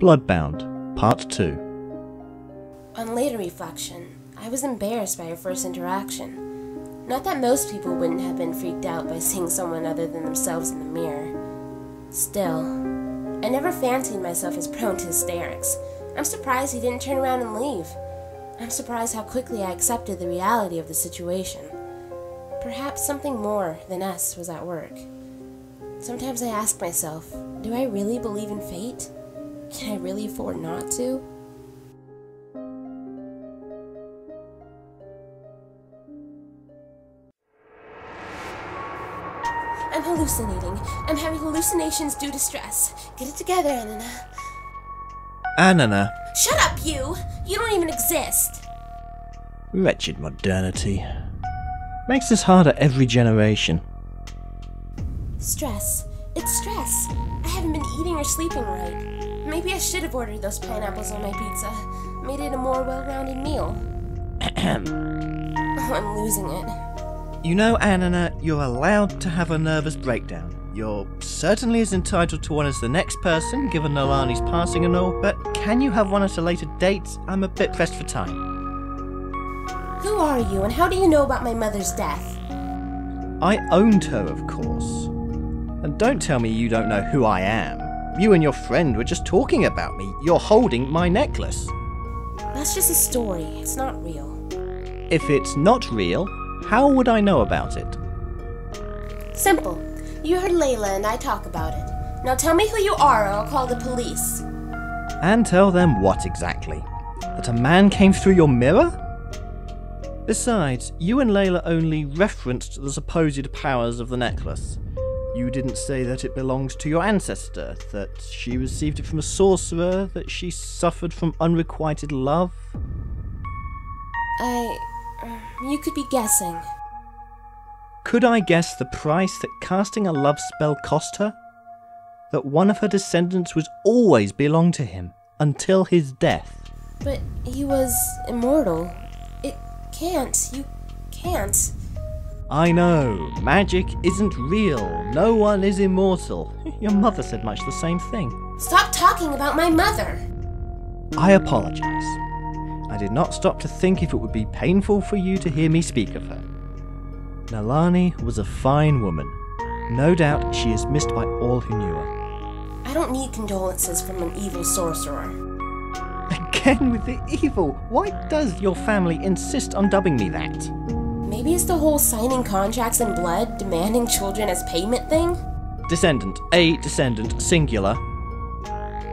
Bloodbound, Part 2. On later reflection, I was embarrassed by our first interaction. Not that most people wouldn't have been freaked out by seeing someone other than themselves in the mirror. Still, I never fancied myself as prone to hysterics. I'm surprised he didn't turn around and leave. I'm surprised how quickly I accepted the reality of the situation. Perhaps something more than us was at work. Sometimes I ask myself, do I really believe in fate? Can I really afford not to? I'm hallucinating. I'm having hallucinations due to stress. Get it together, Anana. Anana. Shut up, you! You don't even exist! Wretched modernity. Makes this harder every generation. Stress. It's stress. I haven't been eating or sleeping right. Maybe I should have ordered those pineapples on my pizza. Made it a more well-rounded meal. Oh, I'm losing it. You know, Anana, you're allowed to have a nervous breakdown. You're certainly as entitled to one as the next person, given Nalani's passing and all, but can you have one at a later date? I'm a bit pressed for time. Who are you, and how do you know about my mother's death? I owned her, of course. And don't tell me you don't know who I am. You and your friend were just talking about me. You're holding my necklace. That's just a story. It's not real. If it's not real, how would I know about it? Simple. You heard Layla and I talk about it. Now tell me who you are or I'll call the police. And tell them what exactly? That a man came through your mirror? Besides, you and Layla only referenced the supposed powers of the necklace. You didn't say that it belonged to your ancestor, that she received it from a sorcerer, that she suffered from unrequited love. You could be guessing. Could I guess the price that casting a love spell cost her? That one of her descendants would always belong to him, until his death. But he was immortal. You can't. I know, magic isn't real. No one is immortal. Your mother said much the same thing. Stop talking about my mother! I apologize. I did not stop to think if it would be painful for you to hear me speak of her. Nalani was a fine woman. No doubt she is missed by all who knew her. I don't need condolences from an evil sorcerer. Again with the evil. Why does your family insist on dubbing me that? Maybe it's the whole signing contracts in blood, demanding children as payment thing? Descendant. A descendant, singular.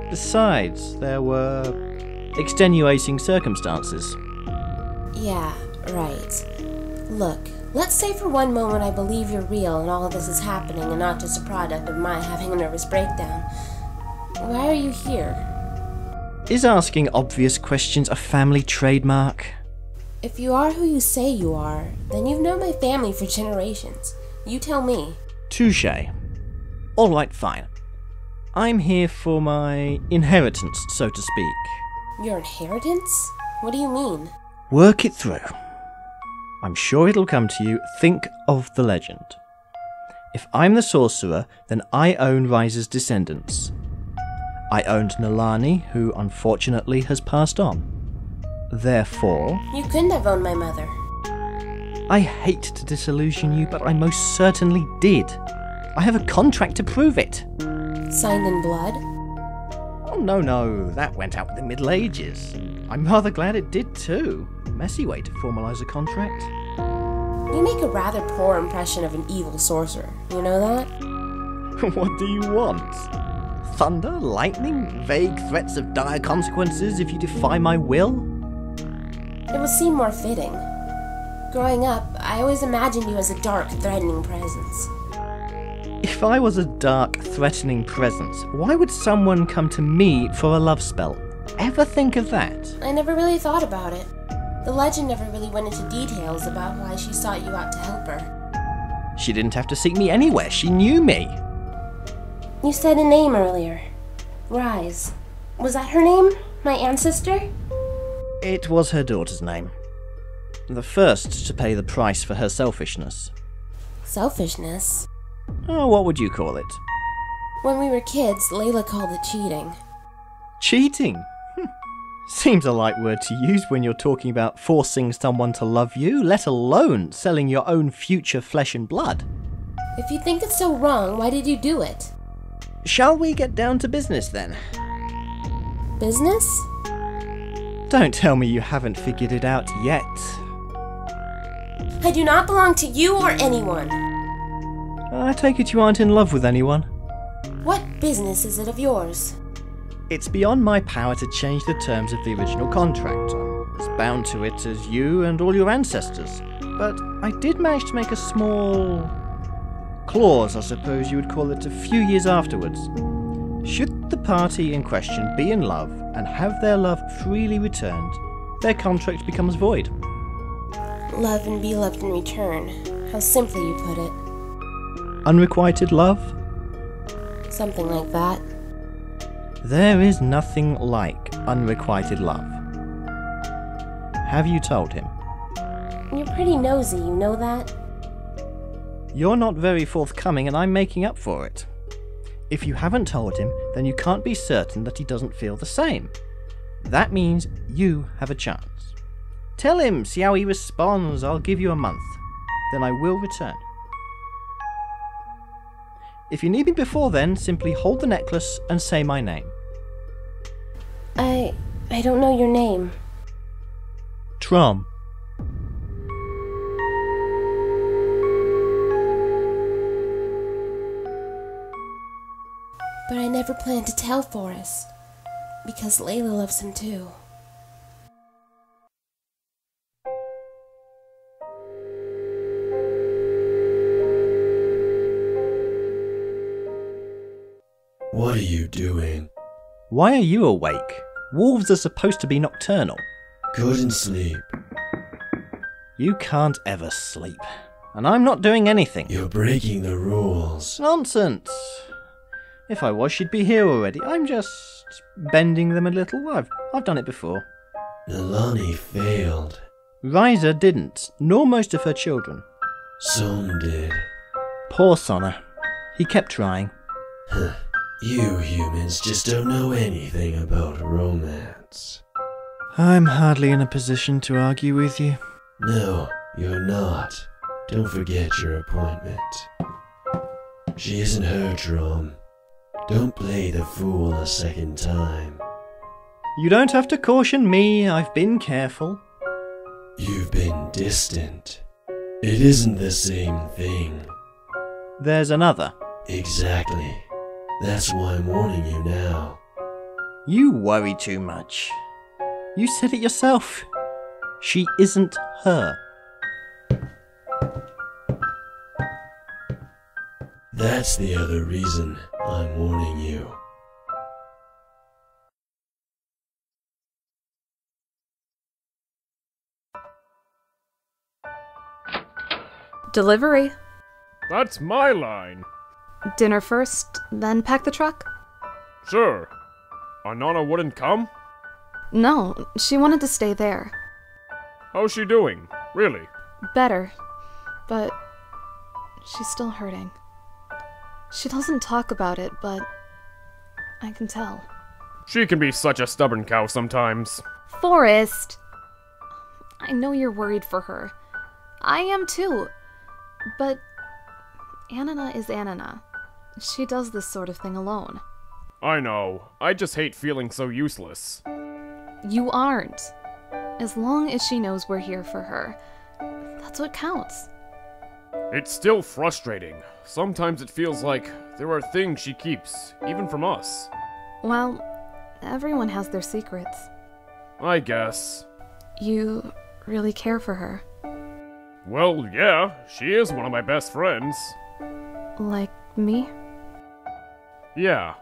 Besides, there were extenuating circumstances. Yeah, right. Look, let's say for one moment I believe you're real and all of this is happening and not just a product of my having a nervous breakdown. Why are you here? Is asking obvious questions a family trademark? If you are who you say you are, then you've known my family for generations. You tell me. Touché. All right, fine. I'm here for my inheritance, so to speak. Your inheritance? What do you mean? Work it through. I'm sure it'll come to you. Think of the legend. If I'm the sorcerer, then I own Rise's descendants. I owned Nalani, who unfortunately has passed on. Therefore... You couldn't have owned my mother. I hate to disillusion you, but I most certainly did. I have a contract to prove it. Signed in blood? Oh, no, that went out with the Middle Ages. I'm rather glad it did too. Messy way to formalise a contract. You make a rather poor impression of an evil sorcerer, you know that? What do you want? Thunder? Lightning? Vague threats of dire consequences if you defy my will? It would seem more fitting. Growing up, I always imagined you as a dark, threatening presence. If I was a dark, threatening presence, why would someone come to me for a love spell? Ever think of that? I never really thought about it. The legend never really went into details about why she sought you out to help her. She didn't have to seek me anywhere. She knew me. You said a name earlier. Rise. Was that her name? My ancestor? It was her daughter's name. The first to pay the price for her selfishness. Selfishness? Oh, what would you call it? When we were kids, Layla called it cheating. Cheating? Seems a light word to use when you're talking about forcing someone to love you, let alone selling your own future flesh and blood. If you think it's so wrong, why did you do it? Shall we get down to business then? Business? Don't tell me you haven't figured it out yet. I do not belong to you or anyone. I take it you aren't in love with anyone. What business is it of yours? It's beyond my power to change the terms of the original contract. I'm as bound to it as you and all your ancestors. But I did manage to make a small clause, I suppose you would call it, a few years afterwards. Should the party in question be in love and have their love freely returned, their contract becomes void. Love and be loved in return. How simply you put it. Unrequited love? Something like that. There is nothing like unrequited love. Have you told him? You're pretty nosy, you know that? You're not very forthcoming and I'm making up for it. If you haven't told him, then you can't be certain that he doesn't feel the same. That means you have a chance. Tell him, see how he responds. I'll give you a month. Then I will return. If you need me before then, simply hold the necklace and say my name. I don't know your name. Traum. But I never planned to tell Forrest, because Layla loves him too. What are you doing? Why are you awake? Wolves are supposed to be nocturnal. Couldn't sleep. You can't ever sleep. And I'm not doing anything. You're breaking the rules. Nonsense. If I was, she'd be here already. I'm just bending them a little. I've done it before. Nalani failed. Riza didn't, nor most of her children. Some did. Poor Sonna. He kept trying. Huh. You humans just don't know anything about romance. I'm hardly in a position to argue with you. No, you're not. Don't forget your appointment. She isn't her, Traum. Don't play the fool a second time. You don't have to caution me. I've been careful. You've been distant. It isn't the same thing. There's another. Exactly. That's why I'm warning you now. You worry too much. You said it yourself. She isn't her. That's the other reason I'm warning you. Delivery. That's my line. Dinner first, then pack the truck? Sure. Anana wouldn't come? No, she wanted to stay there. How's she doing? Really? Better, but she's still hurting. She doesn't talk about it, but I can tell. She can be such a stubborn cow sometimes. Forrest! I know you're worried for her. I am too. But Anana is Anana. She does this sort of thing alone. I know. I just hate feeling so useless. You aren't. As long as she knows we're here for her, that's what counts. It's still frustrating. Sometimes it feels like there are things she keeps, even from us. Well, everyone has their secrets. I guess. You really care for her. Well, yeah, she is one of my best friends. Like me? Yeah.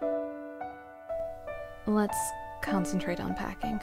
Let's concentrate on packing.